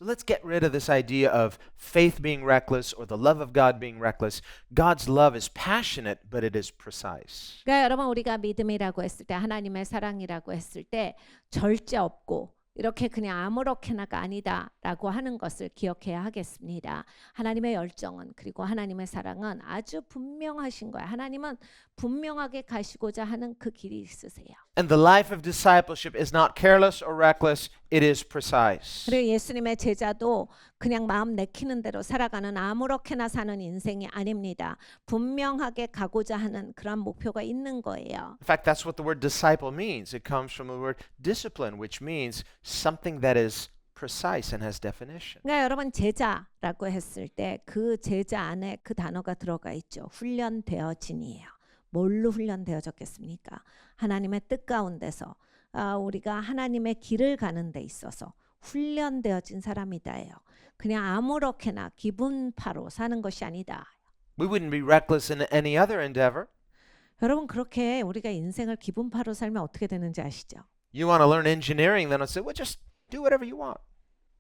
So let's get rid of this idea of faith being reckless or the love of God being reckless. God's love is passionate, but it is precise. 그러니까 여러분 우리가 믿음이라고 했을 때 하나님의 사랑이라고 했을 때 절제 없고 이렇게 그냥 아무렇게나가 아니다라고 하는 것을 기억해야 하겠습니다. 하나님의 열정은 그리고 하나님의 사랑은 아주 분명하신 거예요. 하나님은 분명하게 가시고자 하는 그 길이 있으세요. And the life of discipleship is not careless or reckless, it is precise. 그리고 예수님의 제자도 그냥 마음 내키는 대로 살아가는 아무렇게나 사는 인생이 아닙니다. 분명하게 가고자 하는 그런 목표가 있는 거예요. In fact, that's what the word disciple means. It comes from the word discipline, which means something that is precise and has definition. 그러니까 여러분 제자라고 했을 때 그 제자 안에 그 단어가 들어가 있죠. 훈련되어진이에요. 뭘로 훈련되어졌겠습니까? 하나님의 뜻 가운데서 우리가 하나님의 길을 가는 데 있어서 훈련되어진 사람이다예요. 그냥 아무렇게나 기분파로 사는 것이 아니다. We wouldn't be reckless in any other endeavor. 여러분 그렇게 우리가 인생을 기분파로 살면 어떻게 되는지 아시죠? You want to learn engineering, then I'll say, well, just do whatever you want.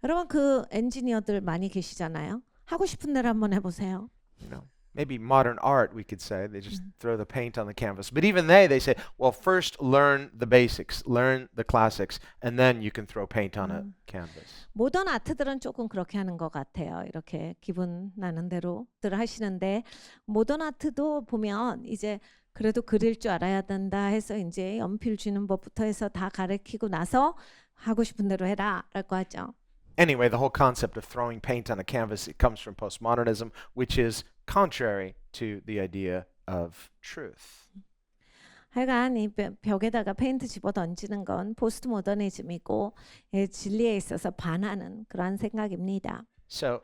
여러분 그 엔지니어들 많이 계시잖아요. 하고 싶은 대로 한번 해보세요. You know, maybe modern art, we could say. They just throw the paint on the canvas. But even they say, well, first learn the basics, learn the classics, and then you can throw paint on a canvas. 모던 아트들은 조금 그렇게 하는 것 같아요. 이렇게 기분 나는 대로들 하시는데 모던 아트도 보면 이제 그래도 그릴 줄 알아야 된다 해서 이제 연필 쥐는 법부터 해서 다 가르치고 나서 하고 싶은 대로 해라라고 하죠. Anyway, the whole concept of throwing paint on a canvas, it comes from postmodernism, which is contrary to the idea of truth. 하여간 이 벽에다가 페인트 집어 던지는 건 포스트 모더니즘이고 진리에 있어서 반하는 그러한 생각입니다. So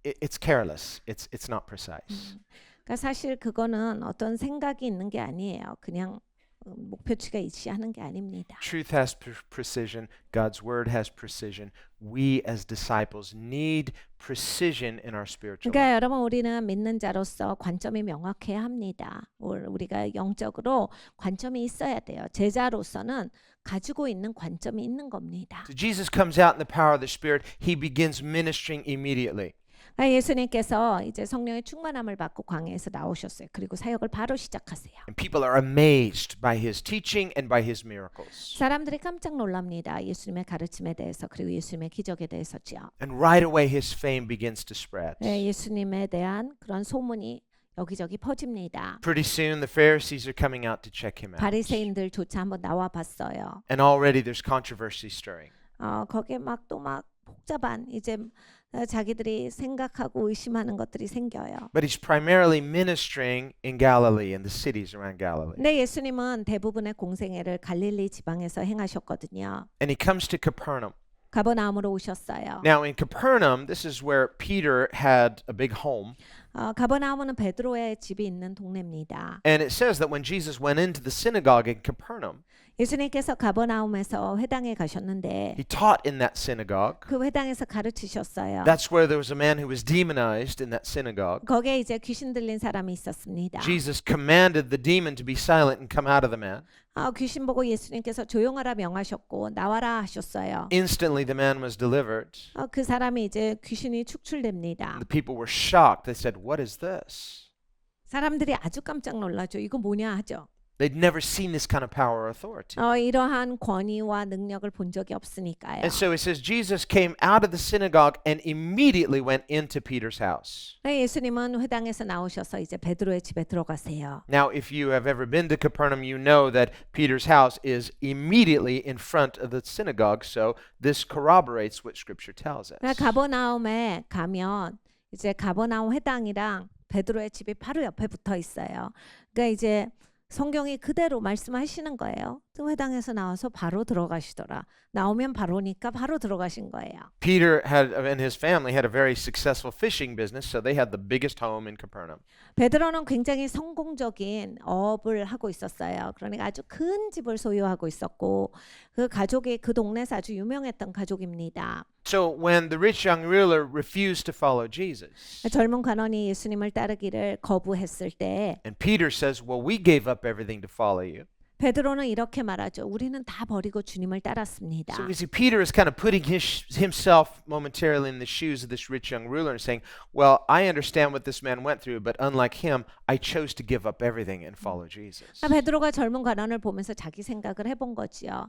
it's careless. It's not precise. 그러니까 사실 그거는 어떤 생각이 있는 게 아니에요. 그냥 목표치가 일치하는 게 아닙니다. Truth has precision. God's word has precision. We as disciples need precision in our spiritual 그러니까 life. 여러분 우리는 믿는 자로서 관점이 명확해야 합니다. 우리가 영적으로 관점이 있어야 돼요. 제자로서는 가지고 있는 관점이 있는 겁니다. So Jesus comes out in the power of the Spirit. He begins ministering immediately. 예수님께서 이제 성령의 충만함을 받고 광야에서 나오셨어요. 그리고 사역을 바로 시작하세요. And people are amazed by his teaching and by his miracles. 사람들이 깜짝 놀랍니다. 예수님의 가르침에 대해서 그리고 예수님의 기적에 대해서죠. And right away his fame begins to spread. 예수님에 대한 그런 소문이 여기저기 퍼집니다. Pretty soon the Pharisees are coming out to check him out. 바리새인들조차 한번 나와 봤어요. And already there's controversy stirring. 거기에 막 복잡한 이제 자기들이 생각하고 의심하는 것들이 생겨요. But he's primarily ministering in Galilee, in the cities around Galilee. 근데 예수님은 대부분의 공생애를 갈릴리 지방에서 행하셨거든요. And he comes to Capernaum. 가버나움으로 오셨어요. Now in Capernaum, this is where Peter had a big home. 가버나움은 베드로의 집이 있는 동네입니다. And it says that when Jesus went into the synagogue in Capernaum, 예수님께서 가버나움에서 회당에 가셨는데 he taught in that synagogue. 그 회당에서 가르치셨어요. That's where there was a man who was demonized in that synagogue. 거기에 이제 귀신 들린 사람이 있었습니다. Jesus commanded the demon to be silent and come out of the man. 귀신 보고 예수님께서 조용하라 명하셨고 나와라 하셨어요. Instantly the man was delivered. 그 사람이 이제 귀신이 축출됩니다. The people were shocked. They said, "What is this?" 사람들이 아주 깜짝 놀라죠. 이거 뭐냐 하죠. They'd never seen this kind of power or authority. 이러한 권위와 능력을 본 적이 없으니까요. And so it says Jesus came out of the synagogue and immediately went into Peter's house. 예수님은 회당에서 나오셔서 이제 베드로의 집에 들어가세요. Now, if you have ever been to Capernaum, you know that Peter's house is immediately in front of the synagogue, so this corroborates what Scripture tells us. 가버나움에 가면 이제 가버나움 회당이랑 베드로의 집이 바로 옆에 붙어 있어요. 그러니까 이제 성경이 그대로 말씀하시는 거예요. 회당에서 나와서 바로 들어가시더라. 나오면 바로니까 바로 들어가신 거예요. Peter and his family had a very successful fishing business, so they had the biggest home in Capernaum. 베드로는 굉장히 성공적인 어업을 하고 있었어요. 그러니까 아주 큰 집을 소유하고 있었고 그 가족이 그 동네에서 아주 유명했던 가족입니다. So when the rich young ruler refused to follow Jesus, 젊은 관원이 예수님을 따르기를 거부했을 때 and Peter says, "Well, we gave up everything to follow you." 베드로는 이렇게 말하죠. 우리는 다 버리고 주님을 따랐습니다. So we see Peter is kind of putting himself momentarily in the shoes of this rich young ruler and saying, well, I understand what this man went through, but unlike him, I chose to give up everything and follow Jesus. 베드로가 젊은 관원을 보면서 자기 생각을 해본 거지요.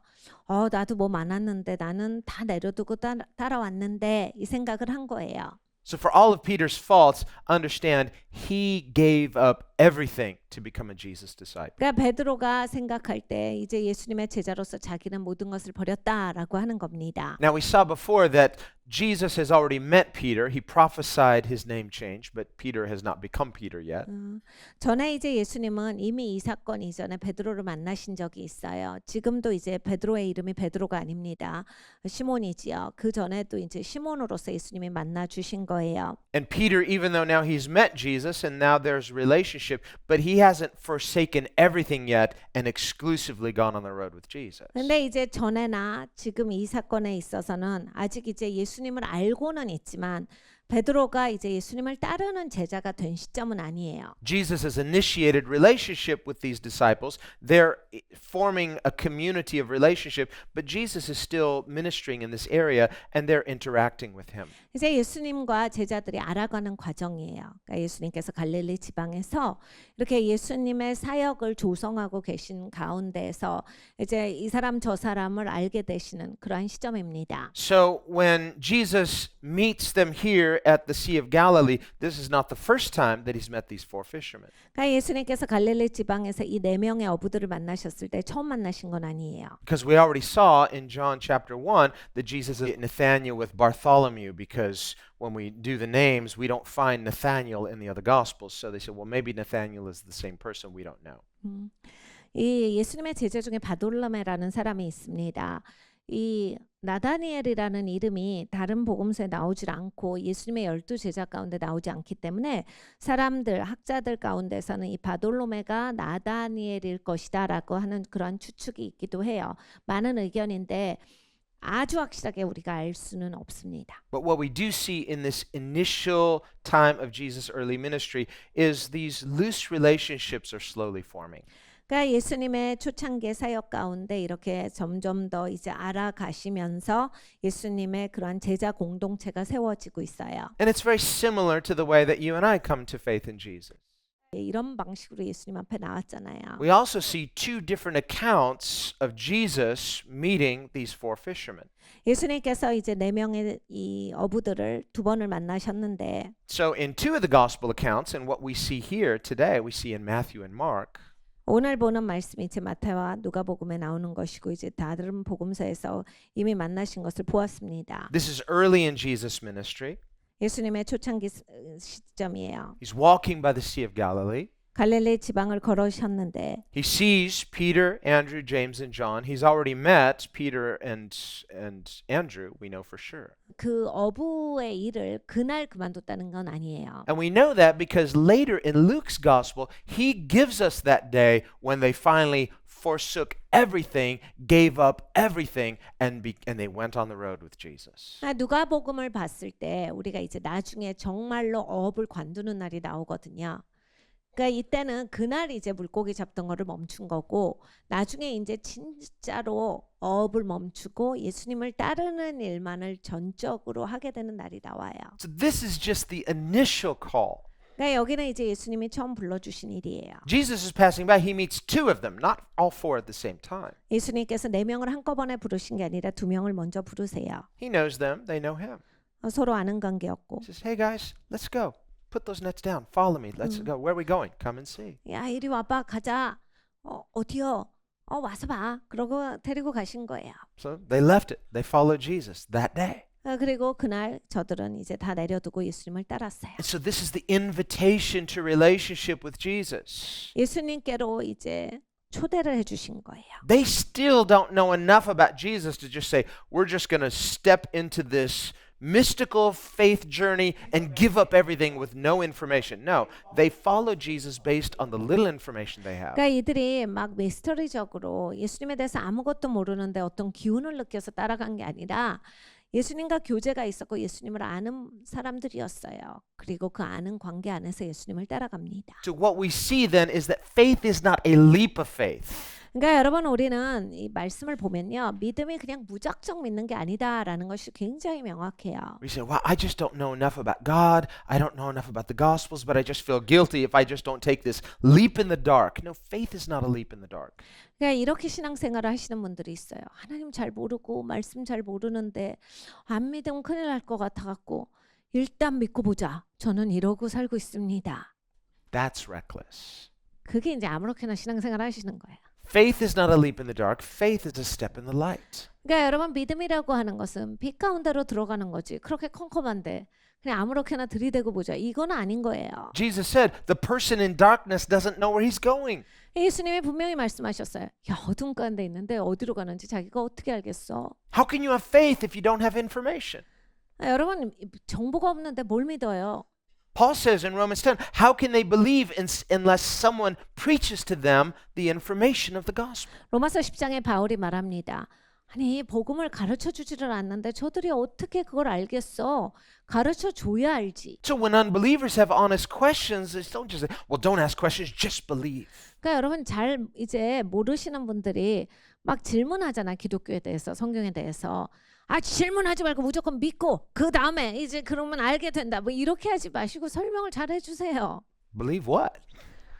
나도 뭐 많았는데 나는 다 내려두고 따라왔는데 이 생각을 한 거예요. So for all of Peter's faults, understand he gave up everything to become a Jesus disciple. 그러니까 베드로가 생각할 때 이제 예수님의 제자로서 자기는 모든 것을 버렸다라고 하는 겁니다. Now we saw before that Jesus has already met Peter. He prophesied his name change, but Peter has not become Peter yet. 전에 이제 예수님은 이미 이 사건 이전에 베드로를 만나신 적이 있어요. 지금도 이제 베드로의 이름이 베드로가 아닙니다. 시몬이지요. 그 전에도 이제 시몬으로서 예수님이 만나 주신 거예요. And Peter, even though now he's met Jesus and now there's relationship, but he hasn't forsaken everything yet and exclusively gone on the road with Jesus. 근데 이제 전에나 지금 이 사건에 있어서는 아직 이제 예수님을 알고는 있지만 베드로가 이제 예수님을 따르는 제자가 된 시점은 아니에요. Jesus has initiated relationship with these disciples. They're forming a community of relationship, but Jesus is still ministering in this area and they're interacting with him. 이제 예수님과 제자들이 알아가는 과정이에요. 그러니까 예수님께서 갈릴리 지방에서 이렇게 예수님의 사역을 조성하고 계신 가운데에서 이제 이 사람 저 사람을 알게 되시는 그러한 시점입니다. So when Jesus meets them here at the Sea of Galilee, this is not the first time that he's met these four fishermen. 그러니까 예수님께서 갈릴리 지방에서 이 네 명의 어부들을 만나셨을 때 처음 만나신 건 아니에요. Because we already saw in John chapter 1 that Jesus is Nathanael with Bartholomew, because when we do the names, we don't find Nathanael in the other Gospels. So they said, well, maybe Nathanael is the same person. We don't know. 이 예수님의 제자 중에 바돌로메라는 사람이 있습니다. 이 나다니엘이라는 이름이 다른 복음서에 나오질 않고 예수님의 12제자 가운데 나오지 않기 때문에 사람들, 학자들 가운데서는 이 바돌로메가 나다니엘일 것이다라고 하는 그런 추측이 있기도 해요. 많은 의견인데 아주 확실하게 우리가 알 수는 없습니다. But what we do see in this initial time of Jesus' early ministry is these loose relationships are slowly forming. 그러니까 예수님의 초창기 사역 가운데 이렇게 점점 더 이제 알아가시면서 예수님의 그런 제자 공동체가 세워지고 있어요. And it's very similar to the way that you and I come to faith in Jesus. 이런 방식으로 예수님 앞에 나왔잖아요. We also see two different accounts of Jesus meeting these four fishermen. 예수님께서 이제 네 명의 이 어부들을 두 번을 만나셨는데 So in two of the gospel accounts, and what we see here today, we see in Matthew and Mark, 오늘 보는 말씀이 이제 마태와 누가복음에 나오는 것이고 이제 다른 복음서에서 이미 만나신 것을 보았습니다. this is early in Jesus' ministry. 예수님의 초창기 시점이에요. He's walking by the Sea of Galilee. 갈릴리 지방을 걸으셨는데 He sees Peter, Andrew, James, and John. He's already met Peter and Andrew, we know for sure. 그 어부의 일을 그날 그만뒀다는 건 아니에요. And we know that because later in Luke's gospel, he gives us that day when they finally forsook everything, gave up everything, and they went on the road with Jesus. 누가복음을 봤을 때 우리가 이제 나중에 정말로 어업을 관두는 날이 나오거든요. 그러니까 이때는 그날 이제 물고기 잡던 거를 멈춘 거고 나중에 이제 진짜로 어업을 멈추고 예수님을 따르는 일만을 전적으로 하게 되는 날이 나와요. So this is just the initial call. 그러니까 여기는 이제 예수님이 처음 불러주신 일이에요. Jesus is passing by. He meets two of them, not all four at the same time. 예수님께서 네 명을 한꺼번에 부르신 게 아니라 두 명을 먼저 부르세요. He knows them. They know him. 서로 아는 관계였고. He says, hey guys, let's go. Put those nets down. Follow me. Let's go. Where are we going? Come and see. 야 이리 와봐 가자. 어디요? 와서 봐. 그러고 데리고 가신 거예요. So they left it. They followed Jesus that day. 그리고 그날 저들은 이제 다 내려두고 예수님을 따랐어요. And so this is the invitation to relationship with Jesus. 예수님께로 이제 초대를 해주신 거예요. They still don't know enough about Jesus to just say, we're just going to step into this mystical faith journey and give up everything with no information. No, they follow Jesus based on the little information they have. 그러니까 이들이 막 미스터리적으로 예수님에 대해서 아무것도 모르는데 어떤 기운을 느껴서 따라간 게 아니라 예수님과 교제가 있었고 예수님을 아는 사람들이었어요. 그리고 그 아는 관계 안에서 예수님을 따라갑니다. So what we see then is that faith is not a leap of faith. 그러니까 여러분 우리는 이 말씀을 보면요. 믿음이 그냥 무작정 믿는 게 아니다라는 것이 굉장히 명확해요. We say, well, I just don't know enough about God. I don't know enough about the Gospels, but I just feel guilty if I just don't take this leap in the dark. No, faith is not a leap in the dark. 그러니까 이렇게 신앙생활을 하시는 분들이 있어요. 하나님 잘 모르고 말씀 잘 모르는데 안 믿으면 큰일 날 것 같아갖고 일단 믿고 보자. 저는 이러고 살고 있습니다. That's reckless. 그게 이제 아무렇게나 신앙생활 하시는 거예요. Faith is not a leap in the dark. Faith is a step in the light. 그러니까 여러분 믿음이라고 하는 것은 빛 가운데로 들어가는 거지. 그렇게 컴컴한데 그냥 아무렇게나 들이대고 보자. 이건 아닌 거예요. Jesus said, the person in darkness doesn't know where he's going. 예수님이 분명히 말씀하셨어요. 야, 어둠 가운데 있는데 어디로 가는지 자기가 어떻게 알겠어? How can you have faith if you don't have information? 여러분 정보가 없는데 뭘 믿어요? Paul says in Romans 10, how can they believe unless someone preaches to them the information of the gospel? 로마서 10장에 바울이 말합니다. 아니 복음을 가르쳐 주지를 않는데 저들이 어떻게 그걸 알겠어? 가르쳐 줘야 알지. So when unbelievers have honest questions, they don't just say, well, don't ask questions, just believe. 그러니까 여러분 잘 이제 모르시는 분들이 막 질문하잖아. 기독교에 대해서, 성경에 대해서. 아 질문하지 말고 무조건 믿고 그 다음에 이제 그러면 알게 된다. 뭐 이렇게 하지 마시고 설명을 잘 해주세요. Believe what?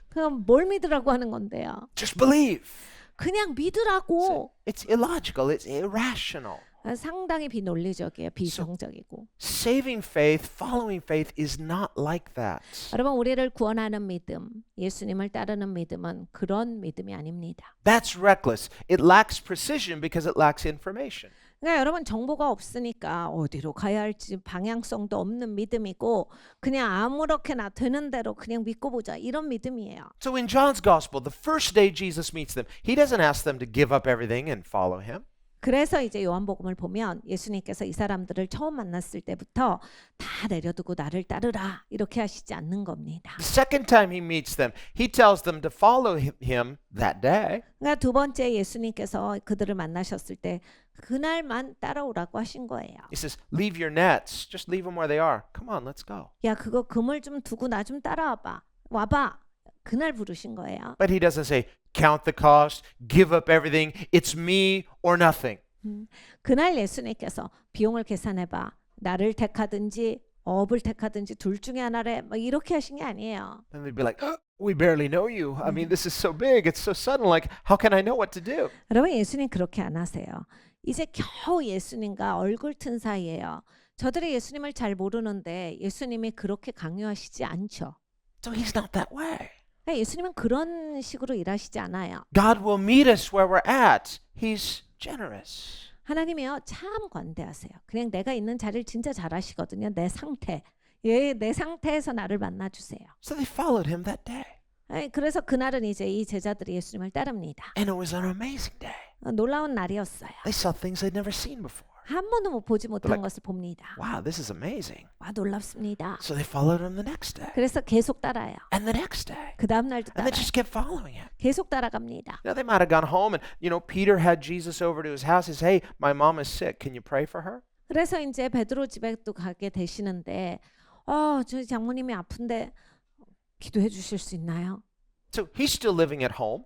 그럼 뭘 믿으라고 하는 건데요? Just believe. 그냥 믿으라고. It's illogical, it's irrational. 상당히 비논리적이에요. 비성적이고. Saving faith, following faith is not like that. 여러분 우리를 구원하는 믿음, 예수님을 따르는 믿음은 그런 믿음이 아닙니다. That's reckless. It lacks precision because it lacks information. 그러니까 여러분 정보가 없으니까 어디로 가야 할지 방향성도 없는 믿음이고 그냥 아무렇게나 되는 대로 그냥 믿고 보자 이런 믿음이에요. So in John's gospel, the first day Jesus meets them, he doesn't ask them to give up everything and follow him. 그래서 이제 요한복음을 보면 예수님께서 이 사람들을 처음 만났을 때부터 다 내려두고 나를 따르라 이렇게 하시지 않는 겁니다. The second time he meets them, he tells them to follow him that day. 그러니까 두 번째 예수님께서 그들을 만나셨을 때 그날만 따라오라고 하신 거예요. He says, leave your nets. Just leave them where they are. Come on, let's go. 야 그거 그물 좀 두고 나 좀 따라와봐. 와봐. 그날 부르신 거예요. But he doesn't say, count the cost, give up everything, it's me or nothing. 그날 예수님께서 비용을 계산해봐. 나를 택하든지 업을 택하든지 둘 중에 하나래. 뭐 이렇게 하신 게 아니에요. And they'd be like, we barely know you. I mean, this is so big. It's so sudden. Like, how can I know what to do? 여러분 예수님 그렇게 안 하세요. 이제 겨우 예수님과 얼굴 튼 사이예요. 저들이 예수님을 잘 모르는데 예수님이 그렇게 강요하시지 않죠. So he's not that way. 예수님은 그런 식으로 일하시지 않아요. God will meet us where we're at. He's generous. 하나님이요 참 관대하세요. 그냥 내가 있는 자리를 진짜 잘 아시거든요. 내 상태. 내 상태에서 나를 만나주세요. So they followed him that day. 그래서 그날은 이제 이 제자들이 예수님을 따릅니다. And it was an amazing day. 놀라운 날이었어요. They saw things they'd never seen before. 한 번도 보지 못한 것을 봅니다. Wow, this is amazing. 와 놀랍습니다. So they followed him the next day. 그래서 계속 따라요. And the next day. 그 다음 날도 And they 따라요. just kept following him. 계속 따라갑니다. You know, they might have gone home and, Peter had Jesus over to his house. He says, hey, my mom is sick. Can you pray for her? 그래서 이제 베드로 집에 또 가게 되시는데 저희 장모님이 아픈데 기도해 주실 수 있나요? So he's still living at home.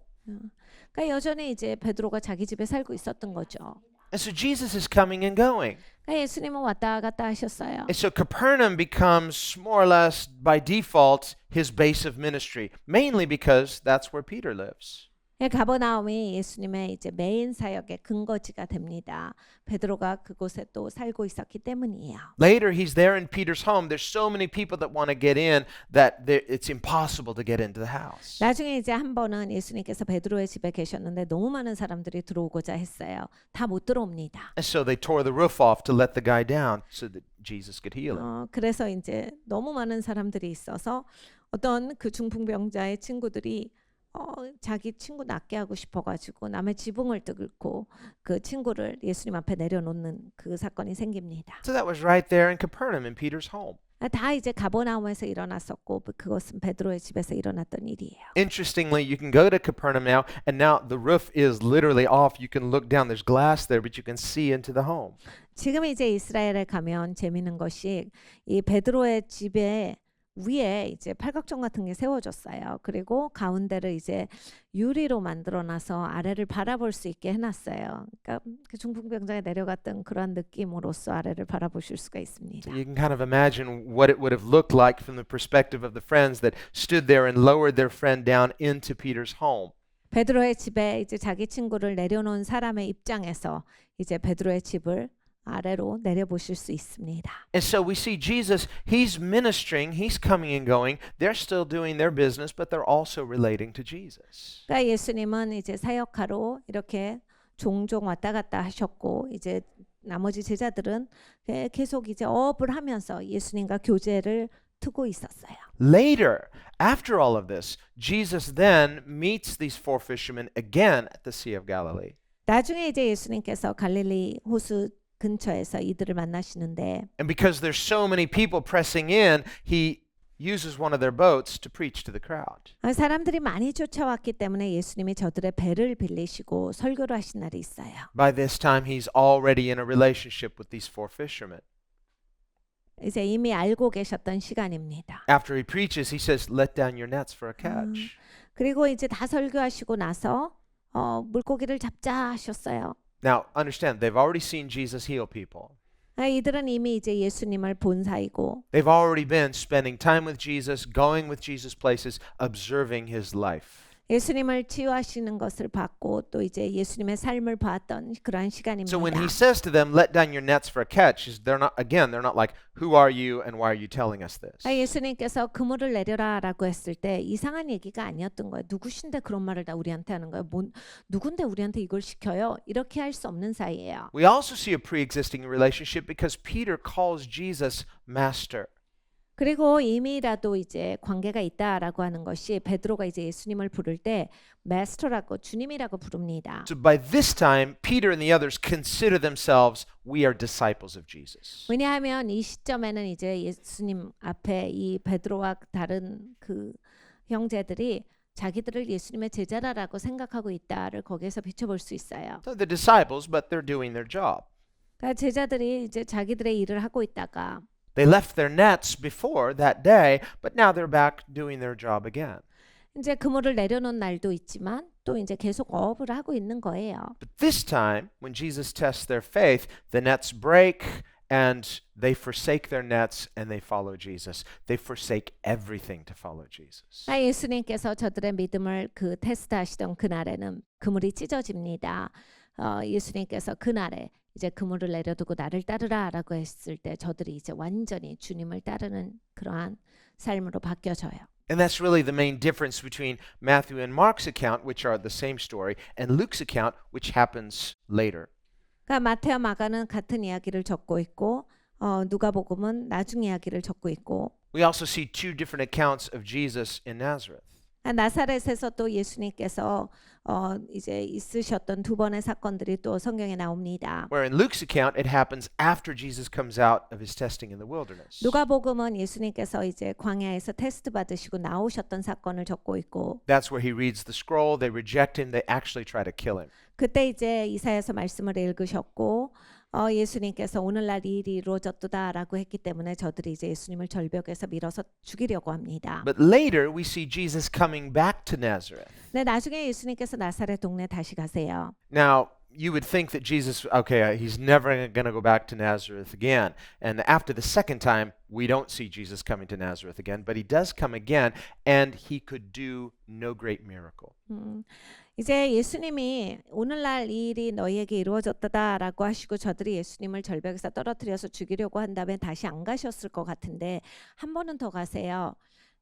그러니까 여전히 이제 베드로가 자기 집에 살고 있었던 거죠. And so Jesus is coming and going. 그러니까 예수님은 왔다 갔다 하셨어요. And so Capernaum becomes more or less by default his base of ministry, mainly because that's where Peter lives. 가버나움이 예수님의 이제 메인 사역의 근거지가 됩니다. 베드로가 그곳에 또 살고 있었기 때문이에요. Later, he's there in Peter's home. There's so many people that want to get in that it's impossible to get into the house. 나중에 이제 한 번은 예수님께서 베드로의 집에 계셨는데 너무 많은 사람들이 들어오고자 했어요. 다 못 들어옵니다. And so they tore the roof off to let the guy down so that Jesus could heal him. 그래서 이제 너무 많은 사람들이 있어서 어떤 그 중풍병자의 친구들이 자기 친구 낫게 하고 싶어가지고 남의 지붕을 뚫고 그 친구를 예수님 앞에 내려놓는 그 사건이 생깁니다. So that was right there in Capernaum in Peter's home. 다 이제 가버나움에서 일어났었고 그것은 베드로의 집에서 일어났던 일이에요. Interestingly, you can go to Capernaum now, and now the roof is literally off. You can look down. There's glass there, but you can see into the home. 지금 이제 이스라엘에 가면 재미있는 것이 이 베드로의 집에 위에 이제 팔각정 같은 게 세워졌어요. 그리고 가운데를 이제 유리로 만들어놔서 아래를 바라볼 수 있게 해놨어요. 그러니까 그 중풍병자에 내려갔던 그런 느낌으로써 아래를 바라보실 수가 있습니다. So you can kind of imagine what it would have looked like from the perspective of the friends that stood there and lowered their friend down into Peter's home. 베드로의 집에 이제 자기 친구를 내려놓은 사람의 입장에서 이제 베드로의 집을 아래로 내려보실 수 있습니다. And so we see Jesus, he's ministering, he's coming and going. They're still doing their business, but they're also relating to Jesus. 그러니까 예수님은 이제 사역하러 이렇게 종종 왔다 갔다 하셨고 이제 나머지 제자들은 계속 이제 어업을 하면서 예수님과 교제를 두고 있었어요. Later, after all of this, Jesus then meets these four fishermen again at the Sea of Galilee. 나중에 이제 예수님께서 갈릴리 호수 근처에서 이들을 만나시는데 And because there's so many people pressing in, he uses one of their boats to preach to the crowd. 사람들이 많이 쫓아왔기 때문에 예수님이 저들의 배를 빌리시고 설교를 하신 날이 있어요. By this time, he's already in a relationship with these four fishermen. 이제 이미 알고 계셨던 시간입니다. After he preaches, he says, "Let down your nets for a catch." 그리고 이제 다 설교하시고 나서 물고기를 잡자 하셨어요. Now, understand, they've already seen Jesus heal people. 이들은 이미 이제 예수님을 본 사이고 They've already been spending time with Jesus, going with Jesus places, observing his life. 예수님을 치유하시는 것을 봤고 또 이제 예수님의 삶을 봤던 그러한 시간입니다. So when he says to them, "Let down your nets for a catch," they're not like, "Who are you and why are you telling us this?" 예수님께서 그물을 내려라라고 했을 때 이상한 얘기가 아니었던 거예요. 누구신데 그런 말을 다 우리한테 하는 거예요. 누군데 우리한테 이걸 시켜요? 이렇게 할 수 없는 사이예요. We also see a pre-existing relationship because Peter calls Jesus Master. 그리고 이미라도 이제 관계가 있다라고 하는 것이 베드로가 이제 예수님을 부를 때 마스터라고 주님이라고 부릅니다. So by this time, Peter and the others consider themselves, "We are disciples of Jesus." 왜냐하면 이 시점에는 이제 예수님 앞에 이 베드로와 다른 그 형제들이 자기들을 예수님의 제자라고 생각하고 있다를 거기에서 비춰볼 수 있어요. So they're disciples, but they're doing their job. 그러니까 제자들이 이제 자기들의 일을 하고 있다가 They left their nets before that day, but now they're back doing their job again. 이제 그물을 내려놓은 날도 있지만 또 이제 계속 어업을 하고 있는 거예요. But this time, when Jesus tests their faith, the nets break and they forsake their nets and they follow Jesus. They forsake everything to follow Jesus. 예수님께서 저들의 믿음을 그 테스트하시던 그날에는 그물이 찢어집니다. 예수님께서 그날에 이제 그물을 내려두고 나를 따르라라고 했을 때 저들이 이제 완전히 주님을 따르는 그러한 삶으로 바뀌어져요. And that's really the main difference between Matthew and Mark's account, which are the same story, and Luke's account, which happens later. 그러니까 마태와 마가는 같은 이야기를 적고 있고 누가복음은 나중 이야기를 적고 있고 We also see two different accounts of Jesus in Nazareth. 나사렛에서 또 예수님께서 이제 있으셨던 두 번의 사건들이 또 성경에 나옵니다. Where in Luke's account it happens after Jesus comes out of his testing in the wilderness. 누가복음은 예수님께서 이제 광야에서 테스트 받으시고 나오셨던 사건을 적고 있고 That's where he reads the scroll, they reject him, they actually try to kill him. 그때 이제 이사야서 말씀을 읽으셨고 예수님께서 오늘날 이 일이 이루어졌도다라고 했기 때문에 저들이 이제 예수님을 절벽에서 밀어서 죽이려고 합니다. But later we see Jesus coming back to Nazareth. 네, 나중에 예수님께서 나사렛 동네 다시 가세요. Now, you would think that Jesus, okay, he's never going to go back to Nazareth again. And after the second time, we don't see Jesus coming to Nazareth again, but he does come again, and he could do no great miracle. 이제 예수님이 오늘날 이 일이 너희에게 이루어졌다라고 하시고 저들이 예수님을 절벽에서 떨어뜨려서 죽이려고 한 다음에 다시 안 가셨을 것 같은데 한 번은 더 가세요.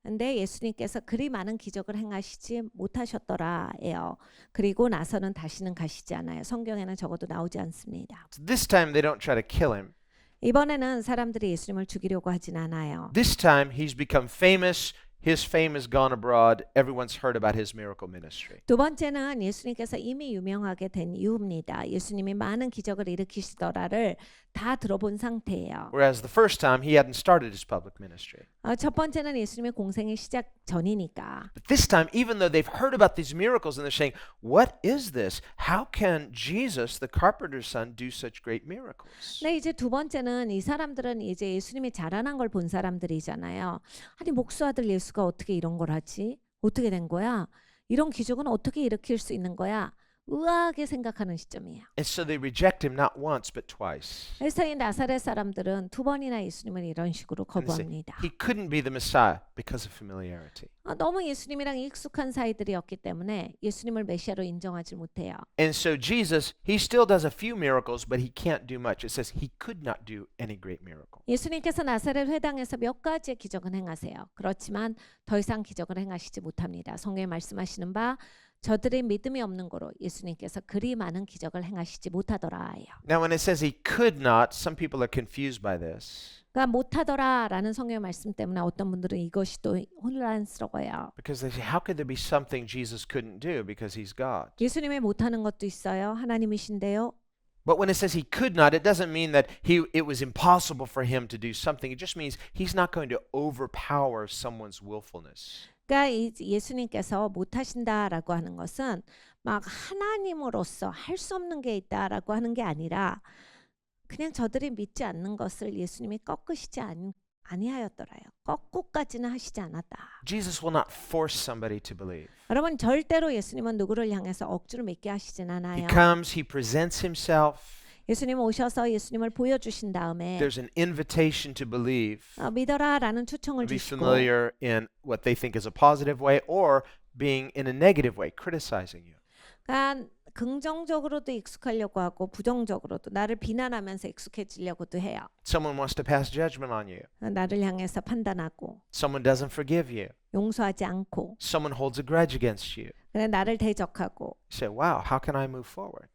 근데 예수님께서 그리 많은 기적을 행하시지 못하셨더라예요. 그리고 나서는 다시는 가시지 않아요. 성경에는 적어도 나오지 않습니다. So this time they don't try to kill him. 이번에는 사람들이 예수님을 죽이려고 하진 않아요. This time he's become famous. His fame has gone abroad. Everyone's heard about his miracle ministry. 두 번째는 예수님께서 이미 유명하게 된 이유입니다. 예수님이 많은 기적을 일으키시더라를 다 들어본 상태예요. Whereas the first time he hadn't started his public ministry. 첫 번째는 예수님의 공생이 시작 전이니까. But this time, even though they've heard about these miracles and they're saying, what is this? How can Jesus, the carpenter's son, do such great miracles? 네, 이제 두 번째는 이 사람들은 이제 예수님이 자라난 걸 본 사람들이잖아요. 아니 목수 아들 예수가 어떻게 이런 걸 하지? 어떻게 된 거야? 이런 기적은 어떻게 일으킬 수 있는 거야? 의아하게 생각하는 시점이에요. And so they reject him not once but twice. 그래서 이 나사렛 사람들은 두 번이나 예수님을 이런 식으로 And they say, 거부합니다. he couldn't be the Messiah because of familiarity. 너무 예수님이랑 익숙한 사이들이었기 때문에 예수님을 메시아로 인정하지 못해요. And so Jesus, he still does a few miracles, but he can't do much. It says he could not do any great miracle. 예수님께서 나사렛 회당에서 몇 가지의 기적은 행하세요. 그렇지만 더 이상 기적을 행하시지 못합니다. 성경에 말씀하시는 바 저들의 믿음이 없는 거로 예수님께서 그리 많은 기적을 행하시지 못하더라예요. Now when it says he could not, some people are confused by this. 그러니까 못하더라라는 성경의 말씀 때문에 어떤 분들은 이것이 또 혼란스러워요. Because they say, how could there be something Jesus couldn't do because he's God? 예수님이 못하는 것도 있어요. 하나님이신데요. But when it says he could not, it doesn't mean that it was impossible for him to do something. It just means he's not going to overpower someone's willfulness. 그러니까 예수님께서 못하신다라고 하는 것은 막 하나님으로서 할 수 없는 게 있다라고 하는 게 아니라 그냥 저들이 믿지 않는 것을 예수님이 꺾으시지 아니하였더라요. 꺾고까지는 하시지 않았다. Jesus will not force somebody to believe. 여러분 절대로 예수님은 누구를 향해서 억지로 믿게 하시진 He 않아요. comes, he presents himself. 예수님 오셔서 예수님을 보여주신 다음에 There's an invitation to believe. 믿어라라는 초청을 Be 주시고 familiar in what they think is a positive way or being in a negative way, criticizing you. 그러니까 긍정적으로도 익숙하려고 하고 부정적으로도 나를 비난하면서 익숙해지려고도 해요. Someone wants to pass judgment on you. 나를 향해서 판단하고 Someone doesn't forgive you. 용서하지 않고 Someone holds a grudge against you. 그래 나를 대적하고 You say, wow, how can I move forward?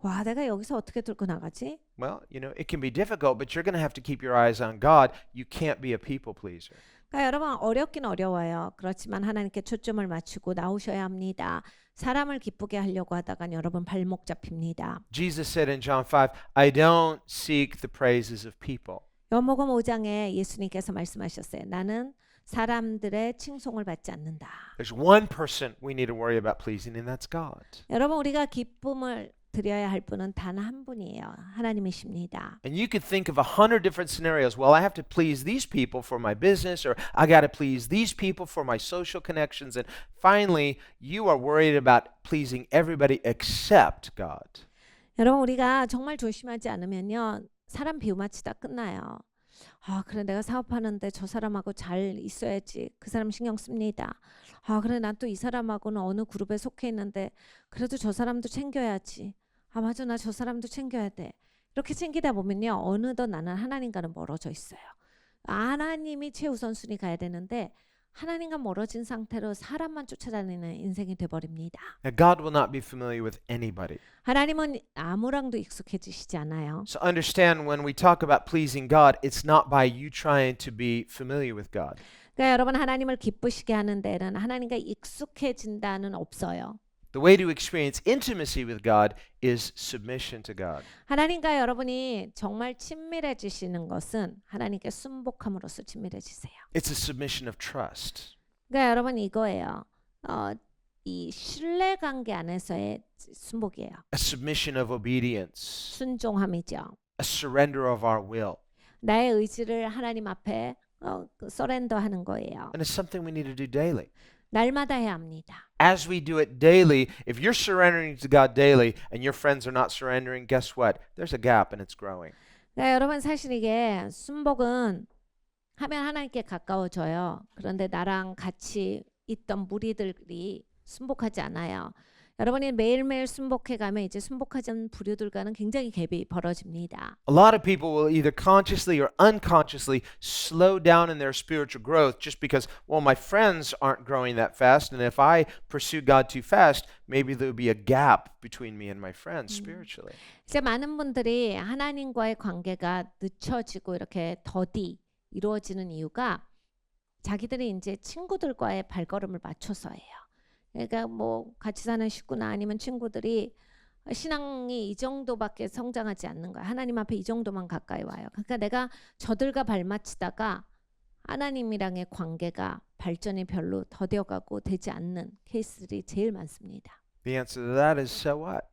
와 내가 여기서 어떻게 들고 나가지? Well, it can be difficult, but you're going to have to keep your eyes on God. You can't be a people pleaser. 그러니까 여러분 어렵긴 어려워요. 그렇지만 하나님께 초점을 맞추고 나오셔야 합니다. 사람을 기쁘게 하려고 하다간 여러분 발목 잡힙니다. Jesus said in John 5, I don't seek the praises of people. 요한복음 5장에 예수님께서 말씀하셨어요. 나는 사람들의 칭송을 받지 않는다. There's one person we need to worry about pleasing, and that's God. 여러분 우리가 기쁨을 드려야 할 분은 단 한 분이에요. 하나님이십니다. And you could think of 100 different scenarios. Well, I have to please these people for my business, or I got to please these people for my social connections. And finally, you are worried about pleasing everybody except God. 여러분 우리가 정말 조심하지 않으면요. 사람 비우마치다 끝나요. 그래 내가 사업하는데 저 사람하고 잘 있어야지. 그 사람 신경 씁니다. 그래 난 또 이 사람하고는 어느 그룹에 속해 있는데 그래도 저 사람도 챙겨야지. 맞아 나 저 사람도 챙겨야 돼. 이렇게 챙기다 보면요. 어느덧 나는 하나님과는 멀어져 있어요. 하나님이 최우선순위 가야 되는데 하나님과 멀어진 상태로 사람만 쫓아다니는 인생이 돼버립니다. Now, God will not be familiar with anybody. 하나님은 아무랑도 익숙해지시지 않아요. So understand when we talk about pleasing God, it's not by you trying to be familiar with God. 그러니까 여러분 하나님을 기쁘시게 하는 데는 하나님과 익숙해진다는 없어요. The way to experience intimacy with God is submission to God. 하나님과 여러분이 정말 친밀해지시는 것은 하나님께 순복함으로써 친밀해지세요. It's a submission of trust. 그러니까 여러분 이거예요. 이 신뢰관계 안에서의 순복이에요. A submission of obedience. 순종함이죠. A surrender of our will. 나의 의지를 하나님 앞에 서렌더하는 거예요. And it's something we need to do daily. 날마다 해야 합니다. As we do it daily, if you're surrendering to God daily and your friends are not surrendering, guess what? There's a gap and it's growing. 그러니까 여러분 사실 이게 순복은 하면 하나님께 가까워져요. 그런데 나랑 같이 있던 무리들이 순복하지 않아요. 여러분이 매일매일 순복해 가면 이제 순복하지 않는 부류들과는 굉장히 갭이 벌어집니다. A lot of people will either consciously or unconsciously slow down in their spiritual growth just because, well, my friends aren't growing that fast, and if I pursue God too fast, maybe there'll be a gap between me and my friends spiritually. 이제 많은 분들이 하나님과의 관계가 늦춰지고 이렇게 더디 이루어지는 이유가 자기들이 이제 친구들과의 발걸음을 맞춰서예요. 그러니까 뭐 같이 사는 식구나 아니면 친구들이 신앙이 이 정도밖에 성장하지 않는 거야. 하나님 앞에 이 정도만 가까이 와요. 그러니까 내가 저들과 발맞추다가 하나님이랑의 관계가 발전이 별로 더뎌가고 되지 않는 케이스들이 제일 많습니다. The answer to that is so what?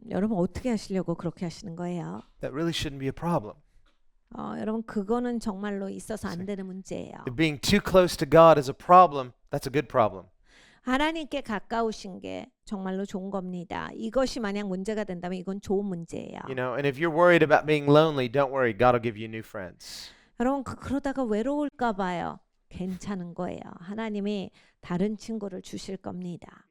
여러분 어떻게 하시려고 그렇게 하시는 거예요? That really shouldn't be a problem. 여러분 그거는 정말로 있어서 안 되는 문제예요. If being too close to God is a problem, that's a good problem. 하나님께 가까우신 게 정말로 좋은 겁니다. 이것이 만약 문제가 된다면 이건 좋은 문제예요. You know, and if you're worried about being lonely, don't worry. God will give you new friends. 여러분 그러다가 외로울까 봐요. 괜찮은 거예요. 하나님이 다른 친구를 주실 겁니다.